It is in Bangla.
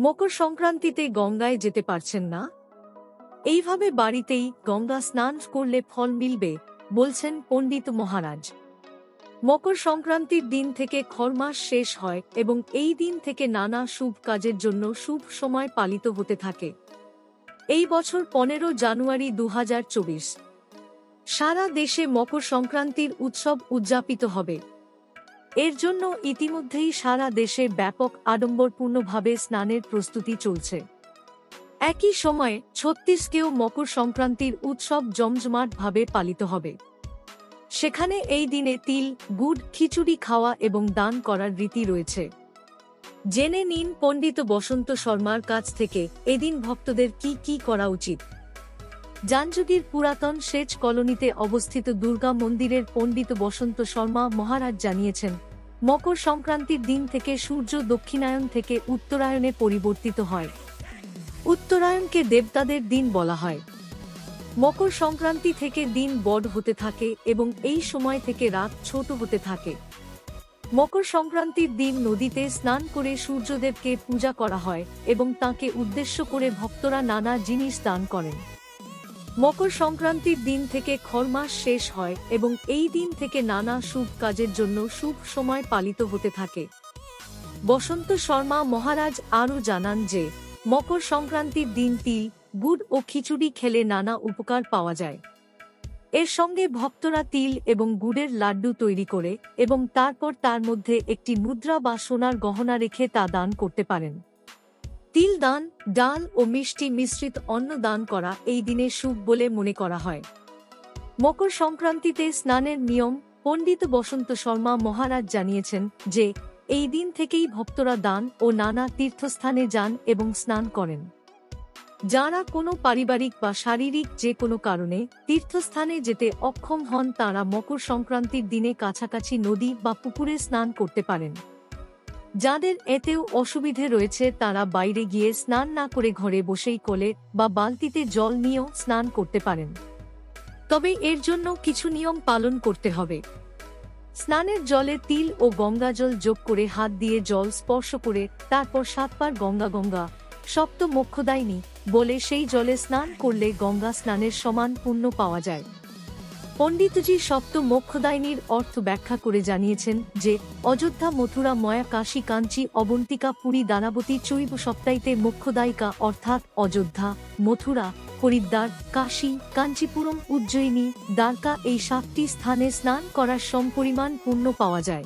মকর সংক্রান্তিতে গঙ্গায় যেতে পারছেন না? এইভাবে বাড়িতেই গঙ্গা স্নান করলে ফল মিলবে, বলছেন পণ্ডিত মহারাজ। মকর সংক্রান্তির দিন থেকে খরমাস শেষ হয় এবং এই দিন থেকে নানা শুভ কাজের জন্য শুভ সময় পালিত হতে থাকে। এই বছর 15 জানুয়ারি 2024 সারা দেশে মকর সংক্রান্তির উৎসব উদযাপিত হবে। এর জন্য ইতিমধ্যেই সারা দেশে ব্যাপক আড়ম্বরপূর্ণভাবে স্নানের প্রস্তুতি চলছে। একই সময়ে ছত্তিশগড়েও মকর সংক্রান্তির উৎসব জমজমাটভাবে পালিত হবে। সেখানে এই দিনে তিল, গুড়, খিচুড়ি খাওয়া এবং দান করার রীতি রয়েছে। জেনে নিন পণ্ডিত বসন্ত শর্মার কাছ থেকে এদিন ভক্তদের কি কি করা উচিত। জাঞ্জগির পুরাতন সেচ কলোনিতে অবস্থিত দুর্গা মন্দিরের পণ্ডিত বসন্ত শর্মা মহারাজ জানিয়েছেন, মকর সংক্রান্তির দিন থেকে সূর্য দক্ষিণায়ন থেকে উত্তরায়ণে পরিবর্তিত হয়। উত্তরায়ণকে দেবতাদের দিন বলা হয়। মকর সংক্রান্তি থেকে দিন বড় হতে থাকে এবং এই সময় থেকে রাত ছোট হতে থাকে। মকর সংক্রান্তির দিন নদীতে স্নান করে সূর্যদেবকে পূজা করা হয় এবং তাঁকে উদ্দেশ্য করে ভক্তরা নানা জিনিস দান করেন। মকর সংক্রান্তির দিন থেকে খরমাস শেষ হয় এবং এই দিন থেকে নানা শুভ কাজের জন্য শুভ সময় পালিত হতে থাকে। বসন্ত শর্মা মহারাজ আরও জানান যে, মকর সংক্রান্তির দিন তিল, গুড় ও খিচুড়ি খেলে নানা উপকার পাওয়া যায়। এর সঙ্গে ভক্তরা তিল এবং গুড়ের লাড্ডু তৈরি করে এবং তারপর তার মধ্যে একটি মুদ্রা বা সোনার গহনা রেখে তা দান করতে পারেন। তিল দান, ডাল ও মিষ্টি মিশ্রিত অন্ন দান করা এই দিনে শুভ বলে মনে করা হয়। মকর সংক্রান্তিতে স্নানের নিয়ম পণ্ডিত বসন্ত শর্মা মহারাজ জানিয়েছেন যে, এই দিন থেকেই ভক্তরা দান ও নানা তীর্থস্থানে যান এবং স্নান করেন। যারা কোনো পারিবারিক বা শারীরিক যে কোনো কারণে তীর্থস্থানে যেতে অক্ষম হন তারা মকর সংক্রান্তির দিনে কাছাকাছি নদী বা পুকুরে স্নান করতে পারেন। যাদের এতেও অসুবিধে রয়েছে তারা বাইরে গিয়ে স্নান না করে ঘরে বসেই কোলে বা বালতিতে জল নিয়েও স্নান করতে পারেন। তবে এর জন্য কিছু নিয়ম পালন করতে হবে। স্নানের জলে তিল ও গঙ্গাজল যোগ করে হাত দিয়ে জল স্পর্শ করে তারপর 7 বার গঙ্গা গঙ্গা সপ্ত মোক্ষদায়িনী বলে সেই জলে স্নান করলে গঙ্গা স্নানের সমান পুণ্য পাওয়া যায়। পণ্ডিতজি সপ্ত মোক্ষদায়িনীর অর্থ ব্যাখ্যা করে জানিয়েছেন যে, অযোধ্যা, মথুরা, ময়া, কাশী, কাঞ্চি, অবন্তিকা, পুরী, দানাবতী চৈব সপ্তাইতে মোক্ষদায়িকা অর্থাৎ অযোধ্যা, মথুরা, হরিদ্বার, কাশী, কাঞ্চিপুরম, উজ্জয়িনী, দ্বারকা এই 7টি স্থানে স্নান করার সমপরিমাণ পুণ্য পাওয়া যায়।